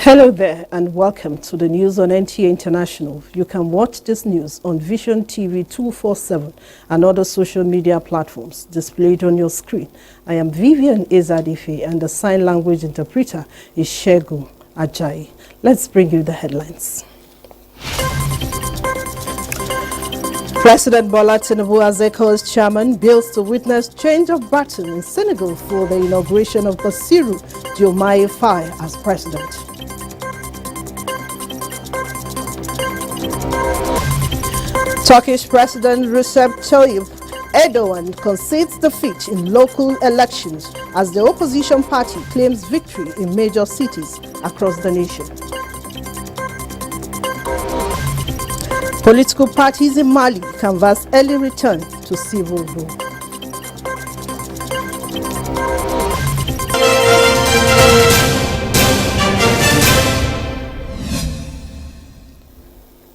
Hello there and welcome to the news on NTA International. You can watch this news on Vision TV 247 and other social media platforms displayed on your screen. I am Vivian Ezadife and the sign language interpreter is Shegun Ajayi. Let's bring you the headlines. President Bola Tinubu, as ECOWAS chairman, bills to witness change of baton in Senegal for the inauguration of Bassirou Diomaye Faye as president. Turkish President Recep Tayyip Erdogan concedes defeat in local elections as the opposition party claims victory in major cities across the nation. Political parties in Mali canvass early return to civil rule.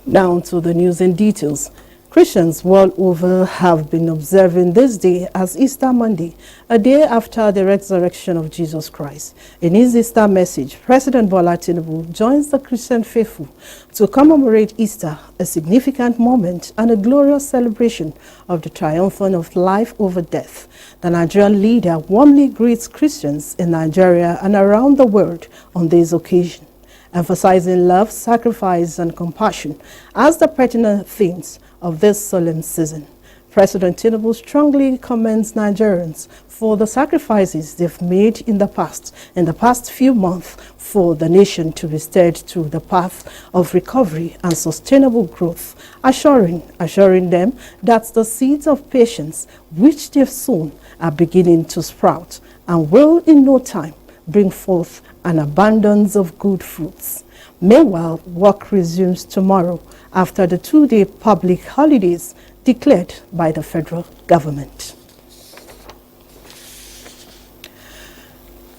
Now to the news in details. Christians world over have been observing this day as Easter Monday, a day after the resurrection of Jesus Christ. In his Easter message, President Bola Tinubu joins the Christian faithful to commemorate Easter, a significant moment and a glorious celebration of the triumphant of life over death. The Nigerian leader warmly greets Christians in Nigeria and around the world on this occasion, emphasizing love, sacrifice, and compassion as the pertinent themes of this solemn season. President Tinubu strongly commends Nigerians for the sacrifices they've made in the past few months for the nation to be steered to the path of recovery and sustainable growth, assuring them that the seeds of patience which they've sown are beginning to sprout and will in no time bring forth an abundance of good fruits. Meanwhile, work resumes tomorrow after the two-day public holidays declared by the federal government.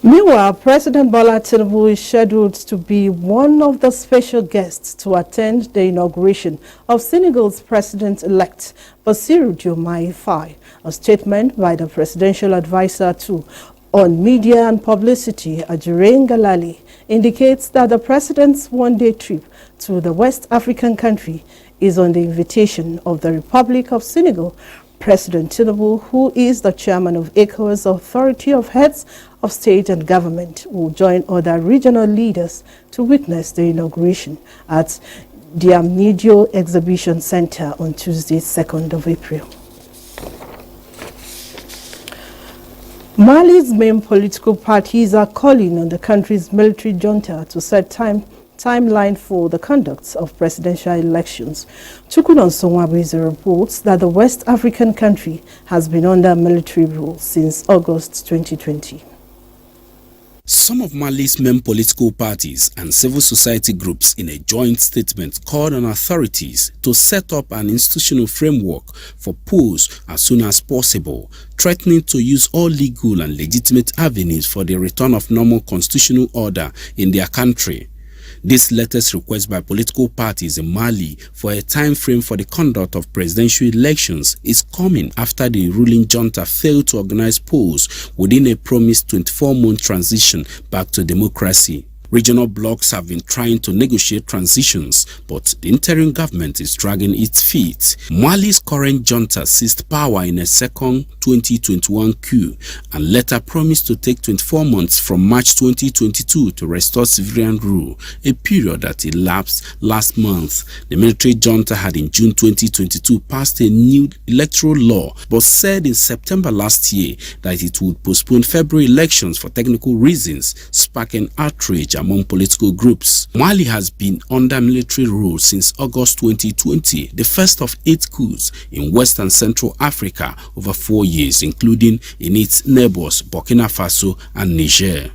Meanwhile, President Bola Tinubu is scheduled to be one of the special guests to attend the inauguration of Senegal's president-elect Bassirou Diomaye Faye. A statement by the presidential advisor on media and publicity, Ajure Ngalale, indicates that the president's one-day trip to the West African country is on the invitation of the Republic of Senegal. President Tinubu, who is the chairman of ECOWAS Authority of Heads of State and Government, will join other regional leaders to witness the inauguration at the Amidio Exhibition Center on Tuesday, 2nd of April. Mali's main political parties are calling on the country's military junta to set timeline for the conduct of presidential elections. Chukwunon Sonwabweze reports that the West African country has been under military rule since August 2020. Some of Mali's main political parties and civil society groups in a joint statement called on authorities to set up an institutional framework for polls as soon as possible, threatening to use all legal and legitimate avenues for the return of normal constitutional order in their country. This latest request by political parties in Mali for a time frame for the conduct of presidential elections is coming after the ruling junta failed to organize polls within a promised 24-month transition back to democracy. Regional blocs have been trying to negotiate transitions, but the interim government is dragging its feet. Mali's current junta seized power in a second 2021 coup and later promised to take 24 months from March 2022 to restore civilian rule, a period that elapsed last month. The military junta had in June 2022 passed a new electoral law, but said in September last year that it would postpone February elections for technical reasons, sparking outrage among political groups. Mali has been under military rule since August 2020, the first of 8 coups in West and Central Africa over 4 years, including in its neighbors Burkina Faso and Niger.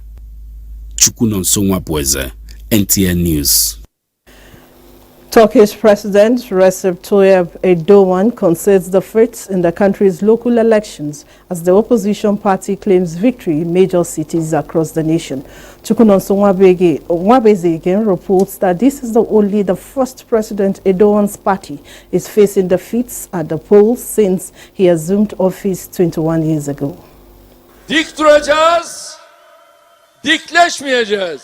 Chukwunon Sonwabweze, NTA News. Turkish President Recep Tayyip Erdogan concedes defeat in the country's local elections as the opposition party claims victory in major cities across the nation. Chukwunon Sonwabweze again reports that this is only the first President Erdogan's party is facing defeats at the polls since he assumed office 21 years ago. Dik duracağız, dikleşmeyeceğiz.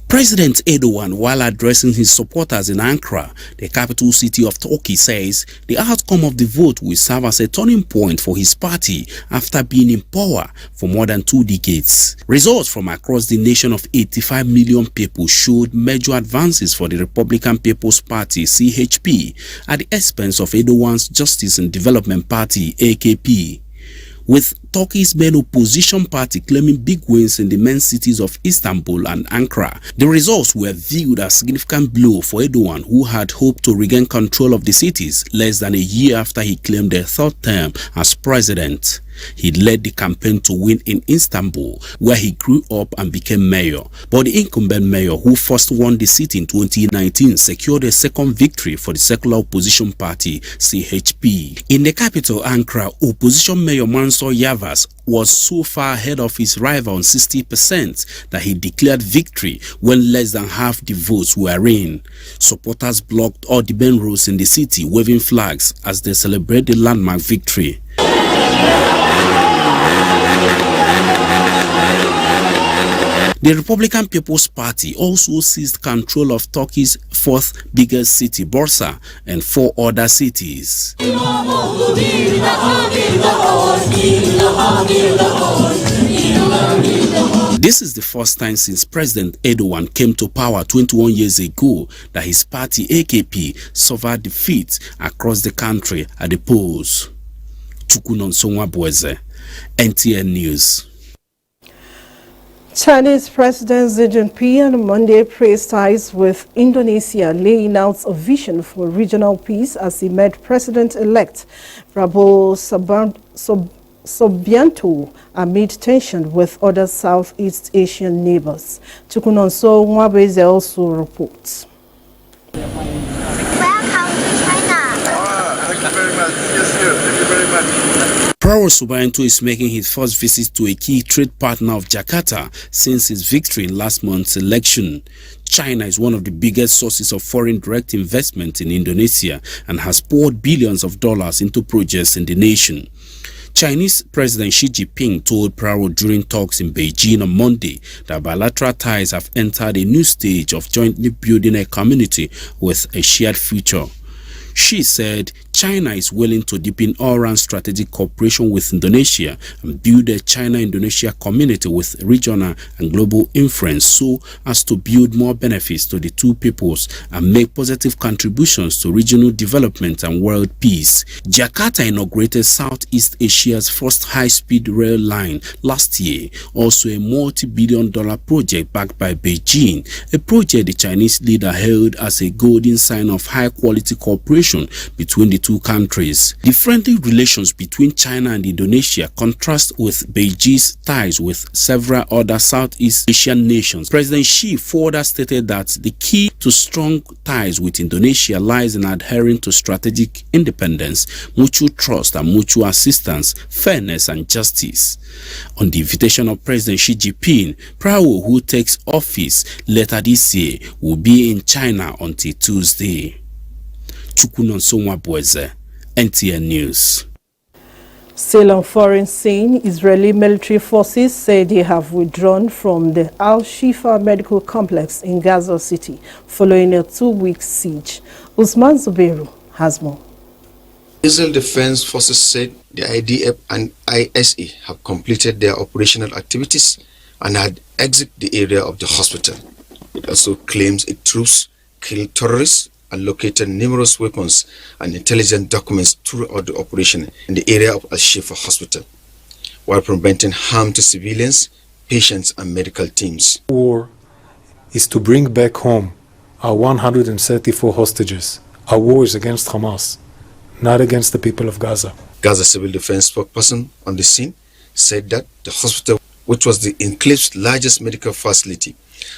President Erdogan, while addressing his supporters in Ankara, the capital city of Turkey, says the outcome of the vote will serve as a turning point for his party after being in power for more than 2 decades. Results from across the nation of 85 million people showed major advances for the Republican People's Party (CHP) at the expense of Erdogan's Justice and Development Party (AKP. With Turkey's main opposition party claiming big wins in the main cities of Istanbul and Ankara, the results were viewed as a significant blow for Erdogan, who had hoped to regain control of the cities less than a year after he claimed a third term as president. He led the campaign to win in Istanbul, where he grew up and became mayor. But the incumbent mayor, who first won the city in 2019, secured a second victory for the secular opposition party, CHP. In the capital, Ankara, opposition mayor Mansur Yavaş was so far ahead of his rival on 60% that he declared victory when less than half the votes were in. Supporters blocked all the main roads in the city, waving flags as they celebrate the landmark victory. The Republican People's Party also seized control of Turkey's fourth biggest city, Bursa, and 4 other cities. This is the first time since President Erdogan came to power 21 years ago that his party AKP suffered defeat across the country at the polls. NTA News. Chinese President Xi Jinping on Monday praised ties with Indonesia, laying out a vision for regional peace as he met President-elect Prabowo Subianto amid tension with other Southeast Asian neighbors. Chukunonso Nwabeze also reports. Welcome to China. Thank you very much. Yes, sir. Thank you very much. Prabowo Subianto is making his first visit to a key trade partner of Jakarta since his victory in last month's election. China is one of the biggest sources of foreign direct investment in Indonesia and has poured billions of dollars into projects in the nation. Chinese President Xi Jinping told Prabowo during talks in Beijing on Monday that bilateral ties have entered a new stage of jointly building a community with a shared future. Xi said China is willing to deepen all-round strategic cooperation with Indonesia and build a China-Indonesia community with regional and global influence so as to build more benefits to the two peoples and make positive contributions to regional development and world peace. Jakarta inaugurated Southeast Asia's first high-speed rail line last year, also a multi-billion-dollar project backed by Beijing, a project the Chinese leader hailed as a golden sign of high-quality cooperation between the two countries. The friendly relations between China and Indonesia contrast with Beijing's ties with several other Southeast Asian nations. President Xi further stated that the key to strong ties with Indonesia lies in adhering to strategic independence, mutual trust and mutual assistance, fairness and justice. On the invitation of President Xi Jinping, Prabowo, who takes office later this year, will be in China until Tuesday. NTA News. Still on foreign scene, Israeli military forces say they have withdrawn from the Al-Shifa medical complex in Gaza City following a 2-week siege. Usman Zubeiru has more. Israel Defense Forces said the IDF and ISA have completed their operational activities and had exited the area of the hospital. It also claims its troops killed terrorists and located numerous weapons and intelligence documents throughout the operation in the area of Al-Shifa Hospital, while preventing harm to civilians, patients and medical teams. War is to bring back home our 134 hostages. Our war is against Hamas, not against the people of Gaza. Gaza Civil Defense spokesperson on the scene said that the hospital, which was the enclave's largest medical facility,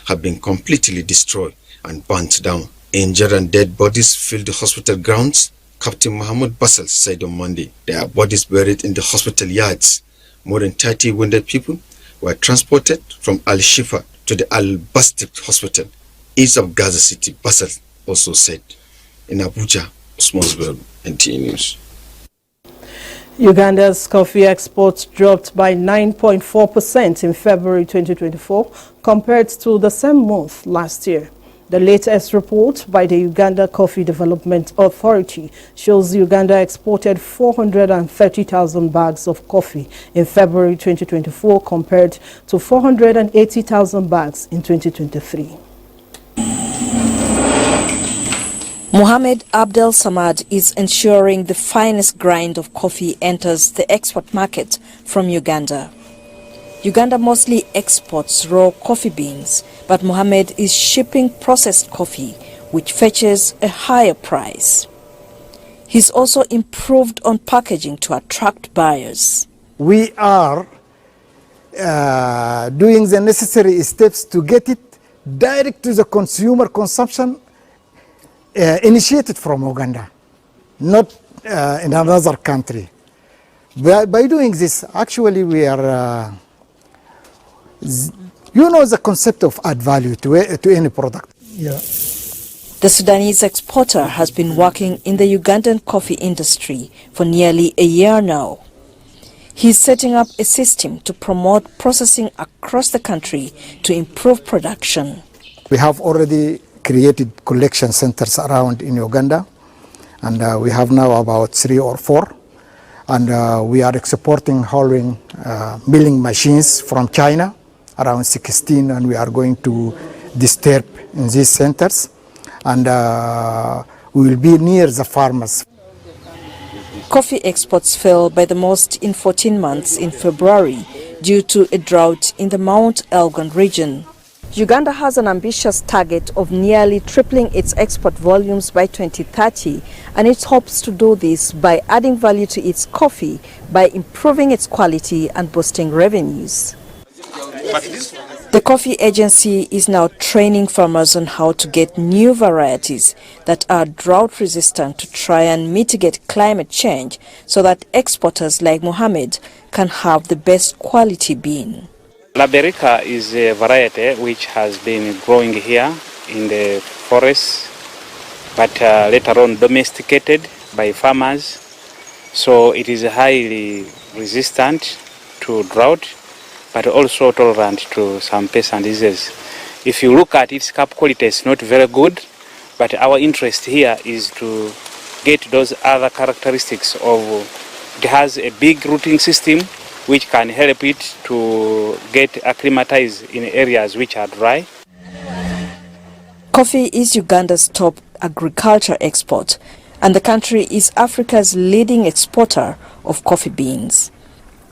had been completely destroyed and burnt down. Injured and dead bodies filled the hospital grounds. Captain Mohammed Bassel said on Monday there are bodies buried in the hospital yards. More than 30 wounded people were transported from Al-Shifa to the Al-Bastik Hospital, east of Gaza City, Bassel also said. In Abuja, Usman Zubeiru, NTA News. Uganda's coffee exports dropped by 9.4% in February 2024 compared to the same month last year. The latest report by the Uganda Coffee Development Authority shows Uganda exported 430,000 bags of coffee in February 2024 compared to 480,000 bags in 2023. Mohamed Abdel Samad is ensuring the finest grind of coffee enters the export market from Uganda. Uganda mostly exports raw coffee beans, but Mohamed is shipping processed coffee, which fetches a higher price. He's also improved on packaging to attract buyers. We are doing the necessary steps to get it direct to the consumer consumption, initiated from Uganda, not in another country. By doing this, actually we are, the concept of add value to any product. Yeah. The Sudanese exporter has been working in the Ugandan coffee industry for nearly a year now. He's setting up a system to promote processing across the country to improve production. We have already created collection centers around in Uganda, and we have now about 3 or 4, and we are exporting hauling milling machines from China, around 16, and we are going to disturb in these centers, and we will be near the farmers. Coffee exports fell by the most in 14 months in February due to a drought in the Mount Elgon region. Uganda has an ambitious target of nearly tripling its export volumes by 2030, and it hopes to do this by adding value to its coffee, by improving its quality and boosting revenues. The coffee agency is now training farmers on how to get new varieties that are drought resistant to try and mitigate climate change so that exporters like Mohamed can have the best quality bean. Laberica is a variety which has been growing here in the forests, but later on domesticated by farmers. So it is highly resistant to drought, but also tolerant to some pests and diseases. If you look at its cup quality, it's not very good, but our interest here is to get those other characteristics of it has a big rooting system which can help it to get acclimatized in areas which are dry. Coffee is Uganda's top agriculture export, and the country is Africa's leading exporter of coffee beans.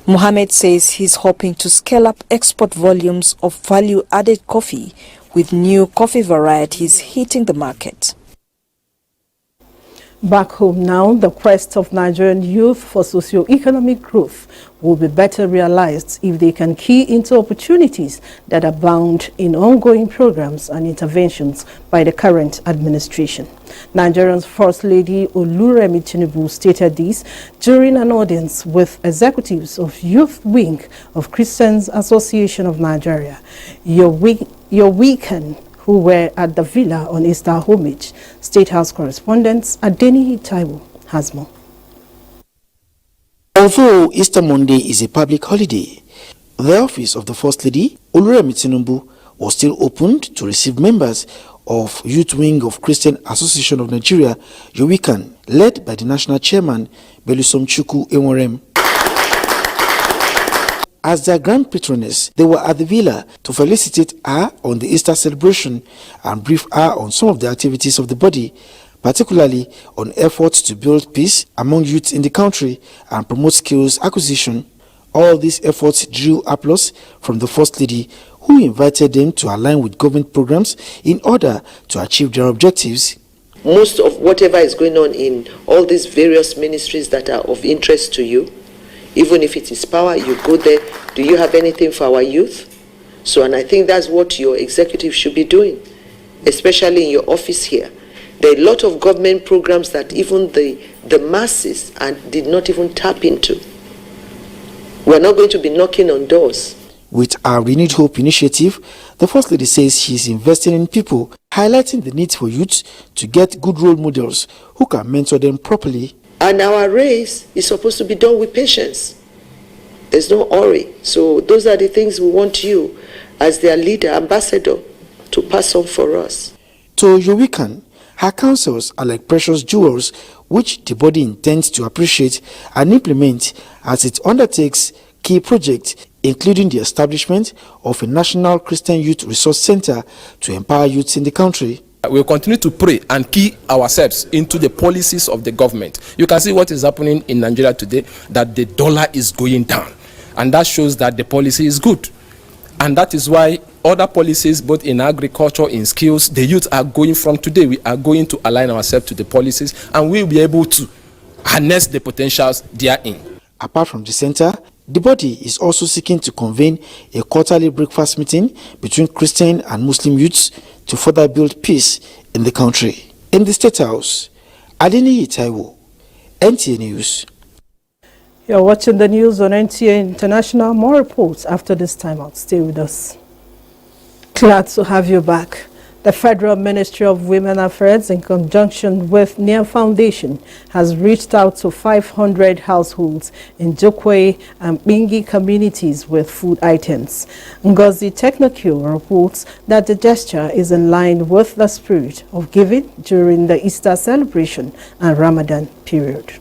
Mohamed says he's hoping to scale up export volumes of value-added coffee with new coffee varieties hitting the market. Back home now, the quest of Nigerian youth for socio-economic growth will be better realized if they can key into opportunities that abound in ongoing programs and interventions by the current administration. Nigeria's First Lady Oluremi Tinubu stated this during an audience with executives of Youth Wing of Christians Association of Nigeria, Your Weekend, who were at the villa on Easter homage. State House correspondent Adeniyi Taiwo has more. Although Easter Monday is a public holiday, the office of the First Lady, Oluremi Tinubu, was still opened to receive members of Youth Wing of Christian Association of Nigeria, Your Weekend, led by the national chairman, Belusom Chukwu Enworem. As their grand patroness, they were at the villa to felicitate her on the Easter celebration and brief her on some of the activities of the body, particularly on efforts to build peace among youths in the country and promote skills acquisition. All these efforts drew applause from the First Lady, who invited them to align with government programs in order to achieve their objectives. Most of whatever is going on in all these various ministries that are of interest to you, even if it is power, you go there. Do you have anything for our youth? So, and I think that's what your executive should be doing, especially in your office here. There are a lot of government programs that even the masses did not even tap into. We're not going to be knocking on doors. With our Renewed Hope initiative, the First Lady says she is investing in people, highlighting the need for youth to get good role models who can mentor them properly. And our race is supposed to be done with patience. There's no hurry. So those are the things we want you, as their leader, ambassador, to pass on for us. To Yowikan, her counsels are like precious jewels which the body intends to appreciate and implement as it undertakes key projects, including the establishment of a National Christian Youth Resource Center to empower youths in the country. We will continue to pray and key ourselves into the policies of the government. You can see what is happening in Nigeria today, that the dollar is going down. And that shows that the policy is good. And that is why other policies, both in agriculture, in skills, the youth are going from today. We are going to align ourselves to the policies and we will be able to harness the potentials therein. Apart from the center, the body is also seeking to convene a quarterly breakfast meeting between Christian and Muslim youths to further build peace in the country. In the State House, NTAi, NTA News. You're watching the news on NTA International. More reports after this time out. Stay with us. Glad to have you back. The Federal Ministry of Women Affairs, in conjunction with NEA Foundation, has reached out to 500 households in Jokwe and Bingi communities with food items. Ngozi Technocure reports that the gesture is in line with the spirit of giving during the Easter celebration and Ramadan period.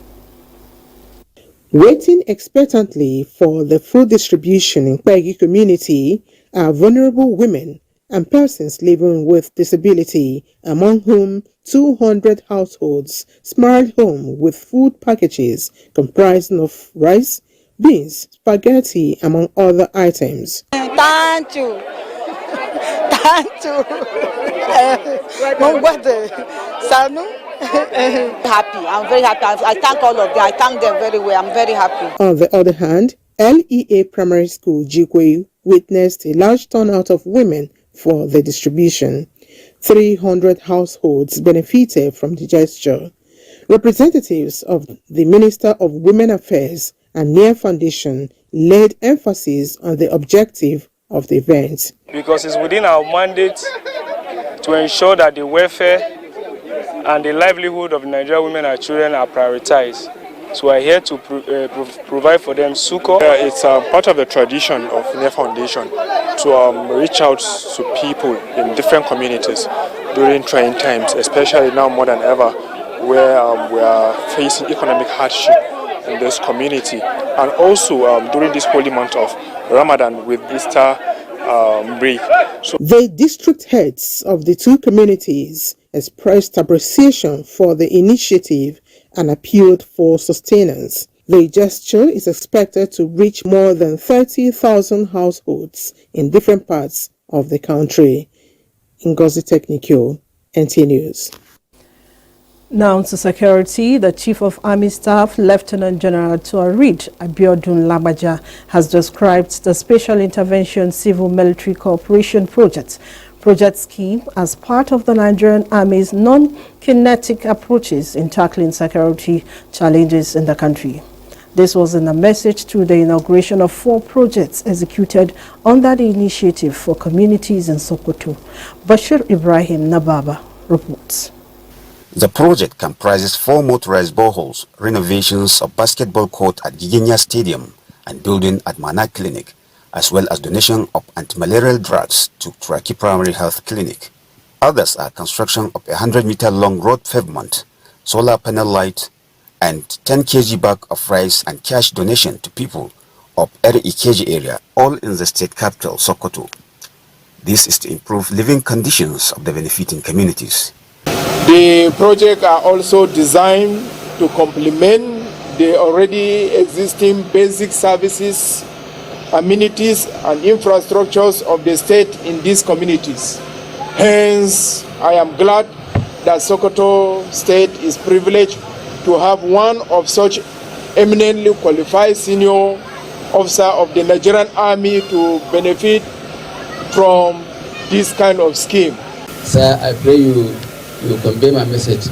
Waiting expectantly for the food distribution in Kwegi community are vulnerable women and persons living with disability, among whom 200 households smiled home with food packages comprising of rice, beans, spaghetti, among other items. Thank you. Thank you. Happy. I'm very happy. I thank all of them. I thank them very well. I'm very happy. On the other hand, LEA Primary School, Jikwe, witnessed a large turnout of women for the distribution. 300 households benefited from the gesture. Representatives of the Minister of Women Affairs and NEA Foundation laid emphasis on the objective of the event. Because it's within our mandate to ensure that the welfare and the livelihood of Nigerian women and children are prioritized. So we're here to provide for them succor. It's part of the tradition of NEA Foundation to reach out to people in different communities during trying times, especially now more than ever, where we are facing economic hardship in this community. And also during this holy month of Ramadan with Easter break. So the district heads of the two communities expressed appreciation for the initiative and appealed for sustenance. The gesture is expected to reach more than 30,000 households in different parts of the country. Ngozi Technico, NTA News. Now to security, the Chief of Army Staff, Lieutenant General Tuarid Abiodun Labaja, has described the Special Intervention Civil-Military Cooperation Project scheme as part of the Nigerian Army's non-kinetic approaches in tackling security challenges in the country. This was in a message to the inauguration of 4 projects executed under the initiative for communities in Sokoto. Bashir Ibrahim Nababa reports. The project comprises 4 motorized boreholes, renovations of basketball court at Gigenya Stadium and building at Mana Clinic, as well as donation of anti-malarial drugs to Turaki Primary Health Clinic. Others are construction of a 100-meter long road pavement, solar panel light, and 10 kg bag of rice and cash donation to people of Ikeji area, all in the state capital, Sokoto. This is to improve living conditions of the benefiting communities. The projects are also designed to complement the already existing basic services, amenities and infrastructures of the state in these communities. Hence, I am glad that Sokoto State is privileged to have one of such eminently qualified senior officer of the Nigerian Army to benefit from this kind of scheme. Sir, I pray you convey my message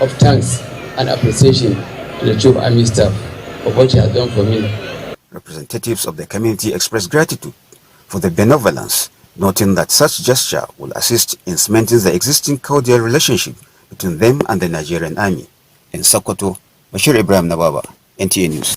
of thanks and appreciation to the Chief of Army Staff for what he has done for me. Representatives of the community expressed gratitude for the benevolence, noting that such gesture will assist in cementing the existing cordial relationship between them and the Nigerian Army. In Sokoto, Bashir Ibrahim Nawaba, NTA News.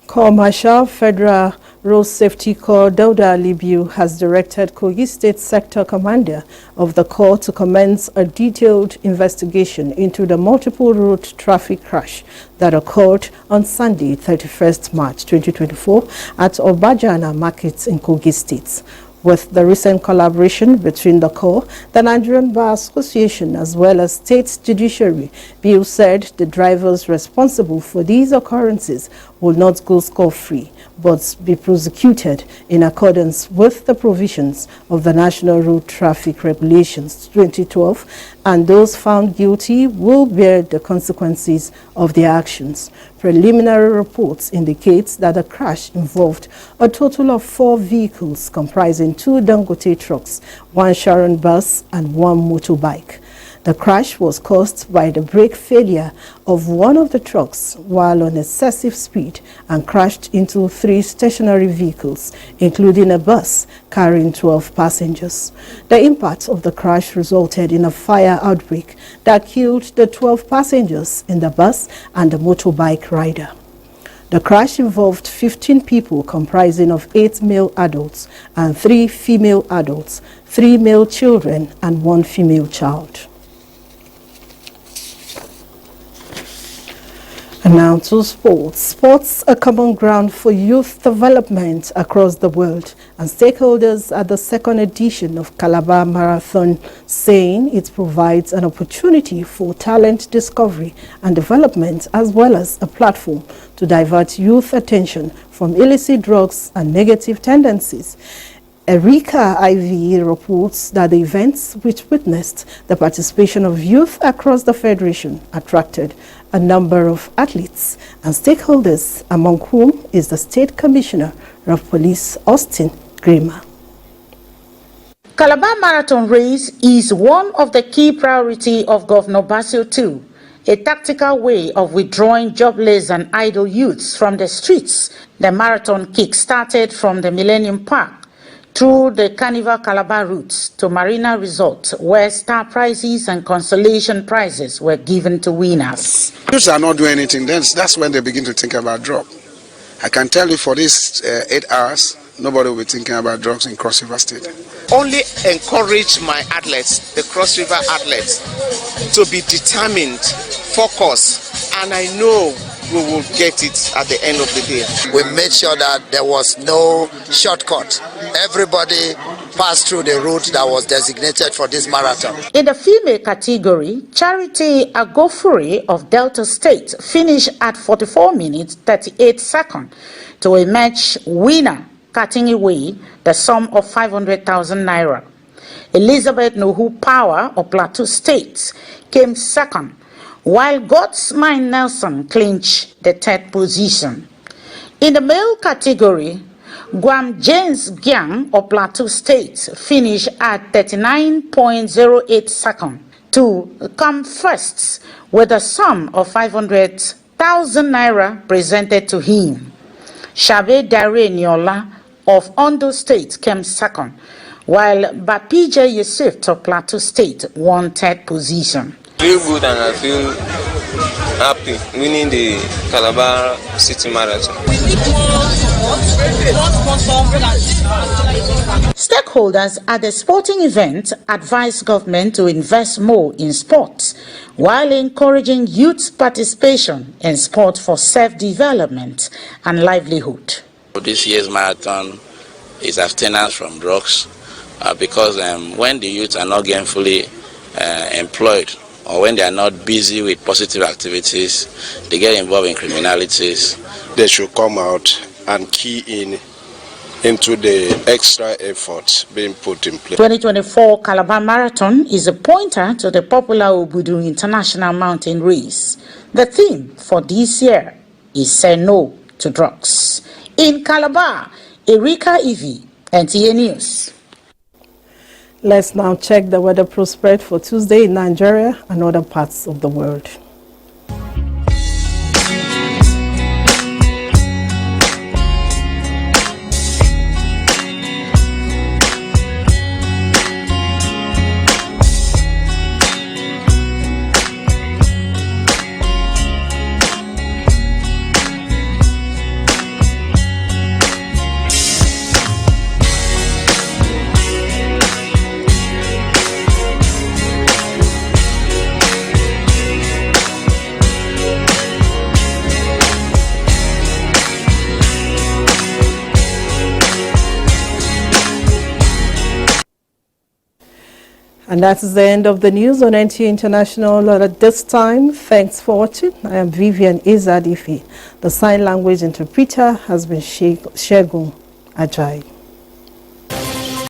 Corps Marshal Federal Road Safety Corps Dauda Libiu has directed Kogi State Sector Commander of the Corps to commence a detailed investigation into the multiple road traffic crash that occurred on Sunday, 31st March 2024 at Obajana Market in Kogi State. With the recent collaboration between the Corps, the Nigerian Bar Association, as well as State Judiciary, Bill said the drivers responsible for these occurrences will not go scot-free, but be prosecuted in accordance with the provisions of the National Road Traffic Regulations 2012, and those found guilty will bear the consequences of their actions. Preliminary reports indicate that the crash involved a total of 4 vehicles comprising 2 Dangote trucks, 1 Sharon bus and 1 motorbike. The crash was caused by the brake failure of one of the trucks while on excessive speed and crashed into 3 stationary vehicles, including a bus carrying 12 passengers. The impact of the crash resulted in a fire outbreak that killed the 12 passengers in the bus and the motorbike rider. The crash involved 15 people comprising of 8 male adults and 3 female adults, 3 male children and 1 female child. And now to sports. Sports, a common ground for youth development across the world, and stakeholders at the second edition of Calabar Marathon saying it provides an opportunity for talent discovery and development, as well as a platform to divert youth attention from illicit drugs and negative tendencies. Erika IV reports that the events, which witnessed the participation of youth across the Federation, attracted a number of athletes and stakeholders, among whom is the State Commissioner of Police, Austin Grima. Calabar Marathon Race is one of the key priorities of Governor Basio II, a tactical way of withdrawing jobless and idle youths from the streets. The marathon kick-started from the Millennium Park through the Carnival Calabar routes to Marina Resort, where star prizes and consolation prizes were given to winners. Youths are not doing anything, then that's when they begin to think about drug. I can tell you for these 8 hours, nobody will be thinking about drugs in Cross River State. Only encourage my athletes, the Cross River athletes, to be determined, focused, and I know we will get it at the end of the day. We made sure that there was no shortcut. Everybody passed through the route that was designated for this marathon. In the female category, Charity Agofuri of Delta State finished at 44 minutes 38 seconds to emerge winner, cutting away the sum of 500,000 naira. Elizabeth Nuhu Power of Plateau State came second, while God's Mind Nelson clinched the 3rd position. In the male category, Guam James Gyang of Plateau State finished at 39.08 seconds to come first with a sum of 500,000 naira presented to him. Shabe Dare Nyola of Ondo State came second, while Bapija Yusuf of Plateau State won 3rd position. I feel good and I feel happy winning the Calabar City Marathon. Stakeholders at the sporting event advised government to invest more in sports while encouraging youth participation in sport for self-development and livelihood. This year's marathon is abstinence from drugs because when the youth are not gainfully employed, or when they are not busy with positive activities, they get involved in criminalities. They should come out and key into the extra efforts being put in place. 2024 Calabar Marathon is a pointer to the popular Obudu International Mountain Race. The theme for this year is Say No to Drugs. In Calabar, Erika Ivi, NTA News. Let's now check the weather prospect for Tuesday in Nigeria and other parts of the world. And that is the end of the news on NTA International at this time. Thanks for watching. I am Vivian Izadifi. The sign language interpreter has been Shegun Ajay.